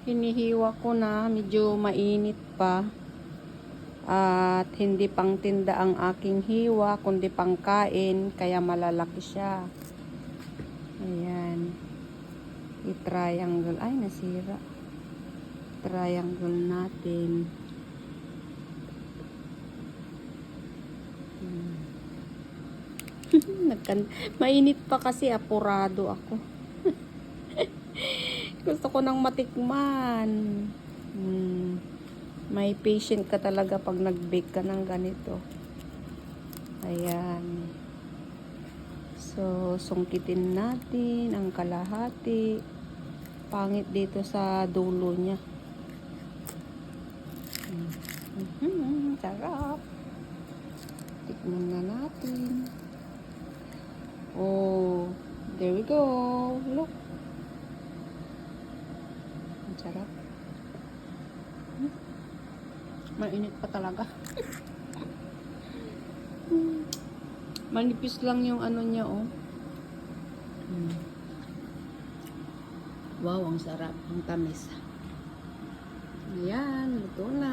hinihiwa ko na, medyo mainit pa. At hindi pang tinda ang aking hiwa, kundi pang kain, kaya malalaki siya. Ayan. I-triangle. Ay, nasira. Triangle natin. Mainit pa kasi, apurado ako. Gusto ko nang matikman. May patient ka talaga pag nag-bake ka ng ganito. Ayan. So, sungkitin natin ang kalahati. Pangit dito sa dulo niya. Sarap. Tikman na natin. Oh, there we go. Look. Ang sarap. Mainit pa talaga. Manipis lang yung ano niya, oh. Wow, ang sarap. Ang tamis. Ayan, luto na.